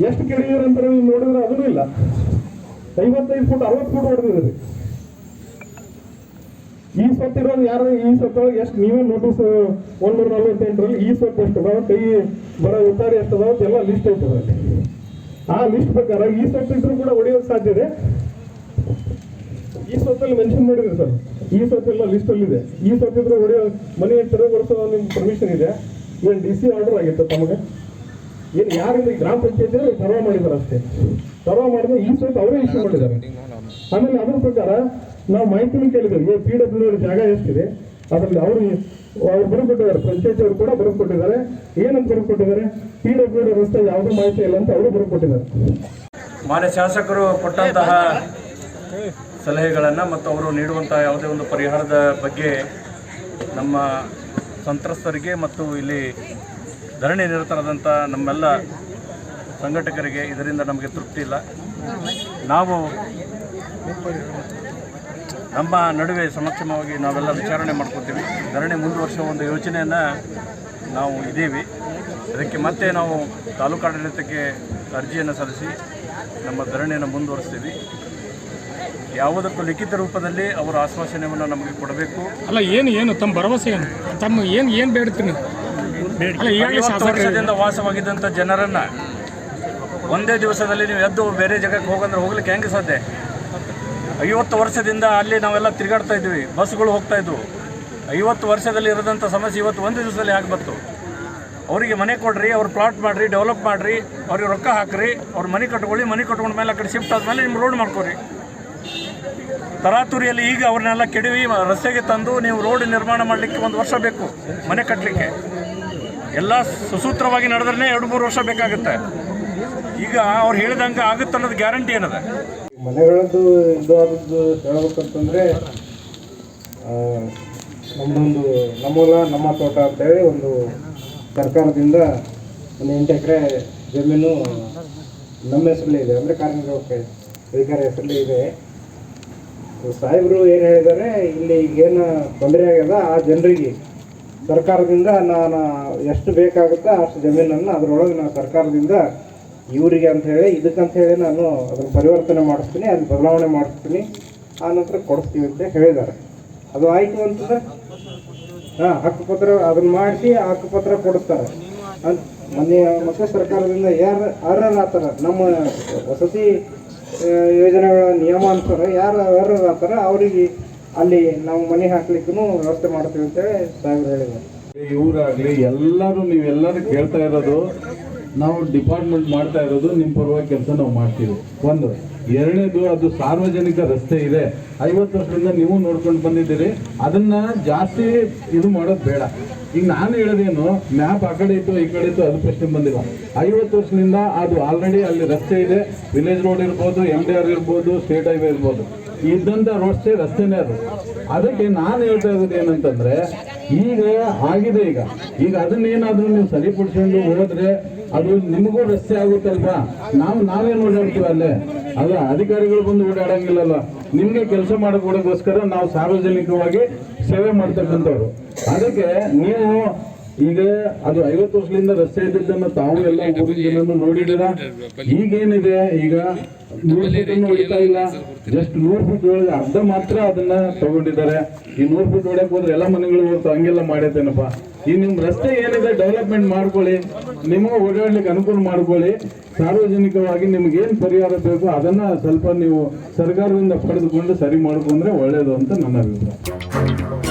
ಎಷ್ಟು ಕೆಡಿದಿರ ಅಂತ ನೀವು ನೋಡಿದ್ರೆ ಅದೂ ಇಲ್ಲ. 55 ಫುಟ್ 60 ಫುಟ್ ಹೊಡೆದಿದ್ರಿ. ಈ ಸ್ವತ್ತಿರೋದು ಯಾರು ಈ ಸ್ವತ್ತೊಳಗೆ ಎಷ್ಟು ನೀವೇ ನೋಟಿಸ್ 148ರಲ್ಲಿ ಈ ಸ್ವತ್ತು ಎಷ್ಟು ಅದಾವ, ಕೈ ಬರೋ ಉತ್ತಾರಿ ಎಷ್ಟು ಅದಾವ ಎಲ್ಲ ಲಿಸ್ಟ್ ಐತದ. ಆ ಲಿಸ್ಟ್ ಪ್ರಕಾರ ಈ ಸ್ವತ್ತಿದ್ರು ಕೂಡ ಹೊಡೆಯೋಕೆ ಸಾಧ್ಯ ಇದೆ. ಈ ಸ್ವತ್ತಲ್ಲಿ ಮೆನ್ಷನ್ ಮಾಡಿದ್ರಿ ಸರ್, ಈ ಸ್ವತ್ತೆಲ್ಲ ಲಿಸ್ಟಲ್ಲಿದೆ. ಈ ಸ್ವತ್ತಿದ್ರು ಹೊಡೆಯೋ ಮನೆ ತೆರವುಗೊಳಿಸೋ ನಿಮ್ಗೆ ಪರ್ಮಿಷನ್ ಇದೆ. ಏನು DC ಆರ್ಡರ್ ಆಗಿತ್ತು ತಮಗೆ? ಏನು ಯಾರಿಂದ ಗ್ರಾಮ ಪಂಚಾಯತಿ ಸರ್ವ ಮಾಡಿದ್ದಾರೆ ಅಷ್ಟೇ. ಸರ್ವ ಮಾಡಿದ್ರೆ ಈ ಸ್ವತ್ತು ಅವರೇ ಇಶ್ಯೂ ಮಾಡಿದ್ದಾರೆ. ಆಮೇಲೆ ಅದ್ರ ಪ್ರಕಾರ ನಾವು ಮಾಹಿತಿನೂ ಕೇಳಿದ್ವಿ, PWD ಜಾಗ ಎಷ್ಟಿದೆ ಅದರಲ್ಲಿ ಅವ್ರು ಬರೆದುಕೊಟ್ಟಿದ್ದಾರೆ. ಪಂಚಾಯತಿ ಅವರು ಕೂಡ ಬರೆದುಕೊಟ್ಟಿದ್ದಾರೆ. ಏನಂತ ಬರೆದುಕೊಟ್ಟಿದ್ದಾರೆ? PWD ರಸ್ತೆ ಯಾವುದೂ ಮಾಹಿತಿ ಇಲ್ಲ ಅಂತ ಅವರು ಬರೆದುಕೊಟ್ಟಿದ್ದಾರೆ. ಮಾನ್ಯ ಶಾಸಕರು ಕೊಟ್ಟಂತಹ ಸಲಹೆಗಳನ್ನು ಮತ್ತು ಅವರು ನೀಡುವಂಥ ಯಾವುದೇ ಒಂದು ಪರಿಹಾರದ ಬಗ್ಗೆ ನಮ್ಮ ಸಂತ್ರಸ್ತರಿಗೆ ಮತ್ತು ಇಲ್ಲಿ ಧರಣಿ ನಿರತರಾದಂಥ ನಮ್ಮೆಲ್ಲ ಸಂಘಟಕರಿಗೆ ಇದರಿಂದ ನಮಗೆ ತೃಪ್ತಿ ಇಲ್ಲ. ನಾವು ನಮ್ಮ ನಡುವೆ ಸಮಕ್ಷಮವಾಗಿ ನಾವೆಲ್ಲ ವಿಚಾರಣೆ ಮಾಡ್ಕೊತೀವಿ. ಧರಣಿ ಮುಂದುವರಿಸುವ ಒಂದು ಯೋಚನೆಯನ್ನು ನಾವು ಇದ್ದೀವಿ. ಅದಕ್ಕೆ ಮತ್ತೆ ನಾವು ತಾಲೂಕಾಡಳಿತಕ್ಕೆ ಅರ್ಜಿಯನ್ನು ಸಲ್ಲಿಸಿ ನಮ್ಮ ಧರಣಿಯನ್ನು ಮುಂದುವರಿಸ್ತೀವಿ. ಯಾವುದಕ್ಕೂ ಲಿಖಿತ ರೂಪದಲ್ಲಿ ಅವರ ಆಶ್ವಾಸನೆಯನ್ನು ನಮಗೆ ಕೊಡಬೇಕು. ಅಲ್ಲ ಏನು ತಮ್ಮ ಭರವಸೆ ಏನು, ತಮ್ಮ ಏನು ಬೇಡ್ತೀನಿ? 50 ವರ್ಷದಿಂದ ವಾಸವಾಗಿದ್ದಂಥ ಜನರನ್ನು ಒಂದೇ ದಿವಸದಲ್ಲಿ ನೀವು ಎದ್ದು ಬೇರೆ ಜಾಗಕ್ಕೆ ಹೋಗಂದ್ರೆ ಹೋಗ್ಲಿಕ್ಕೆ ಹೆಂಗೆ ಸಾಧ್ಯ? 50 ವರ್ಷದಿಂದ ಅಲ್ಲಿ ನಾವೆಲ್ಲ ತಿರುಗಾಡ್ತಾ ಇದ್ವಿ, ಬಸ್ಗಳು ಹೋಗ್ತಾ ಇದ್ವು. 50 ವರ್ಷದಲ್ಲಿ ಇರೋದಂಥ ಸಮಸ್ಯೆ ಇವತ್ತು ಒಂದು ದಿವಸದಲ್ಲಿ ಆಗಿ ಬಂತು. ಅವರಿಗೆ ಮನೆ ಕೊಡ್ರಿ, ಅವ್ರು ಪ್ಲಾಟ್ ಮಾಡಿರಿ, ಡೆವಲಪ್ ಮಾಡಿರಿ, ಅವ್ರಿಗೆ ರೊಕ್ಕ ಹಾಕ್ರಿ, ಅವ್ರ ಮನೆ ಕಟ್ಕೊಳ್ಳಿ. ಮನೆ ಕಟ್ಕೊಂಡ ಮೇಲೆ ಆ ಕಡೆ ಶಿಫ್ಟ್ ಆದಮೇಲೆ ನಿಮ್ಮ ರೋಡ್ ಮಾಡ್ಕೊರಿ. ತರಾತುರಿಯಲ್ಲಿ ಈಗ ಅವ್ರನ್ನೆಲ್ಲ ಕೆಡವಿ ರಸ್ತೆಗೆ ತಂದು ನೀವು ರೋಡ್ ನಿರ್ಮಾಣ ಮಾಡಲಿಕ್ಕೆ 1 ವರ್ಷ ಬೇಕು. ಮನೆ ಕಟ್ಟಲಿಕ್ಕೆ ಎಲ್ಲ ಸುಸೂತ್ರವಾಗಿ ನಡೆದ್ರೆ 2-3 ವರ್ಷ ಬೇಕಾಗುತ್ತೆ. ಈಗ ಅವ್ರು ಹೇಳಿದಂಗೆ ಆಗುತ್ತೆ ಅನ್ನೋದು ಗ್ಯಾರಂಟಿ ಏನದ? ಮನೆಗಳದ್ದು ಇದು ಆದದ್ದು ಹೇಳಬೇಕಂತಂದರೆ ನಮ್ಮದೊಂದು ನಮ್ಮೂಲ ನಮ್ಮ ತೋಟ ಅಂತೇಳಿ ಒಂದು ಸರ್ಕಾರದಿಂದ ಒಂದು 8 ಎಕರೆ ಜಮೀನು ನಮ್ಮ ಹೆಸರಲ್ಲೇ ಇದೆ, ಅಂದರೆ ಕಾರ್ಮಿಕ ಅಧಿಕಾರಿ ಹೆಸರಲ್ಲೇ ಇದೆ. ಸಾಹೇಬರು ಏನು ಹೇಳಿದ್ದಾರೆ, ಇಲ್ಲಿ ಏನು ತೊಂದರೆ ಆಗ್ಯದ ಆ ಜನರಿಗೆ ಸರ್ಕಾರದಿಂದ ನಾನು ಎಷ್ಟು ಬೇಕಾಗುತ್ತೋ ಅಷ್ಟು ಜಮೀನನ್ನು ಅದರೊಳಗೆ ನಾನು ಸರ್ಕಾರದಿಂದ ಇವರಿಗೆ ಅಂಥೇಳಿ ಇದಕ್ಕಂತ ಹೇಳಿ ನಾನು ಅದನ್ನು ಪರಿವರ್ತನೆ ಮಾಡಿಸ್ತೀನಿ, ಅದು ಬದಲಾವಣೆ ಮಾಡಿಸ್ತೀನಿ, ಆ ನಂತರ ಕೊಡಿಸ್ತೀವಿ ಅಂತ ಹೇಳಿದ್ದಾರೆ. ಅದು ಆಯಿತು ಅಂತಂದ್ರೆ ಹಕ್ಕುಪತ್ರ ಅದನ್ನು ಮಾಡಿಸಿ ಹಕ್ಕುಪತ್ರ ಕೊಡಿಸ್ತಾರೆ ಅಂತ ಮೊನ್ನೆ. ಮತ್ತು ಸರ್ಕಾರದಿಂದ ಯಾರು ಆತರ ನಮ್ಮ ವಸತಿ ಯೋಜನೆಗಳ ನಿಯಮಾನುಸಾರ ಯಾರು ಆತರ ಅವರಿಗೆ ಅಲ್ಲಿ ನಾವು ಮನೆ ಹಾಕ್ಲಿಕ್ಕೂ ವ್ಯವಸ್ಥೆ ಮಾಡ್ತೀವಿ ಅಂತೇಳಿ ಸಾಹೇಬ್ರು ಹೇಳಿದ್ದಾರೆ. ಇವರಾಗಲಿ ಎಲ್ಲರೂ ನೀವೆಲ್ಲರೂ ಕೇಳ್ತಾ ಇರೋದು, ನಾವು ಡಿಪಾರ್ಟ್ಮೆಂಟ್ ಮಾಡ್ತಾ ಇರೋದು ನಿಮ್ಮ ಪರವಾಗಿ ಕೆಲಸ ನಾವು ಮಾಡ್ತೀವಿ. ಒಂದು ಎರಡನೇದು, ಅದು ಸಾರ್ವಜನಿಕ ರಸ್ತೆ ಇದೆ, 50 ವರ್ಷದಿಂದ ನೀವು ನೋಡ್ಕೊಂಡು ಬಂದಿದ್ದೀರಿ. ಅದನ್ನ ಜಾಸ್ತಿ ಇದು ಮಾಡೋದು ಬೇಡ. ಈಗ ನಾನು ಹೇಳೋದೇನು, ಮ್ಯಾಪ್ ಆ ಕಡೆ ಇತ್ತು ಈ ಕಡೆ ಇತ್ತು ಅದು ಪ್ರಶ್ನೆ ಬಂದಿಲ್ಲ. 50 ವರ್ಷದಿಂದ ಅದು ಆಲ್ರೆಡಿ ಅಲ್ಲಿ ರಸ್ತೆ ಇದೆ. ವಿಲೇಜ್ ರೋಡ್ ಇರ್ಬೋದು, MDR ಇರ್ಬೋದು, ಸ್ಟೇಟ್ ಹೈವೇ ಇರ್ಬೋದು, ಇದ್ದಂಥ ರಸ್ತೆನೇ ಅದು. ಅದಕ್ಕೆ ನಾನು ಹೇಳ್ತಾ ಇರೋದು ಏನಂತಂದ್ರೆ, ಈಗ ಆಗಿದೆ, ಈಗ ಅದನ್ನೇನಾದ್ರೂ ನೀವು ಸರಿಪಡಿಸ್ಕೊಂಡು ಹೋದ್ರೆ ಅದು ನಿಮಗೂ ರಸ್ತೆ ಆಗುತ್ತಲ್ವಾ. ನಾವೇನು ಓಡಾಡ್ತೀವಿ ಅಲ್ಲೇ, ಅಲ್ಲ ಅಧಿಕಾರಿಗಳು ಬಂದು ಓಡಾಡಂಗಿಲ್ಲಲ್ಲ. ನಿಮ್ಗೆ ಕೆಲಸ ಮಾಡಿಕೊಡೋಕ್ಕೋಸ್ಕರ ನಾವು ಸಾರ್ವಜನಿಕವಾಗಿ ಸೇವೆ ಮಾಡ್ತಕ್ಕಂಥವ್ರು. ಅದಕ್ಕೆ ನೀವು ಈಗ ಅದು 50 ವರ್ಷದಿಂದ ರಸ್ತೆ ಇದ್ದದ್ದನ್ನು ತಾವು ಎಲ್ಲ ಜನನು ನೋಡಿದ್ದೀರ. ಈಗೇನಿದೆ, ಈಗ 100 ಫೀಟ್ ಹೊಡಿತಾ ಇಲ್ಲ, ಜಸ್ಟ್ 100 ಫೀಟ್ ಒಳಗೆ ಅರ್ಧ ಮಾತ್ರ ಅದನ್ನ ತಗೊಂಡಿದ್ದಾರೆ. ಈ 100 ಫೀಟ್ ಹೊಡೆಯಕ್ಕೆ ಹೋದ್ರೆ ಎಲ್ಲ ಮನೆಗಳು ಹೋಗ್ತಾ ಹಂಗೆಲ್ಲ ಮಾಡೈತೇನಪ್ಪ. ಈ ನಿಮ್ಮ ರಸ್ತೆ ಏನಿದೆ ಡೆವಲಪ್ಮೆಂಟ್ ಮಾಡ್ಕೊಳ್ಳಿ, ನಿಮಗೆ ಓಡಾಡ್ಲಿಕ್ಕೆ ಅನುಕೂಲ ಮಾಡ್ಕೊಳ್ಳಿ. ಸಾರ್ವಜನಿಕವಾಗಿ ನಿಮ್ಗೇನು ಪರಿಹಾರ ಬೇಕು ಅದನ್ನ ಸ್ವಲ್ಪ ನೀವು ಸರ್ಕಾರದಿಂದ ಪಡೆದುಕೊಂಡು ಸರಿ ಮಾಡ್ಕೊಂಡ್ರೆ ಒಳ್ಳೇದು ಅಂತ ನನ್ನ ಅಭಿಪ್ರಾಯ.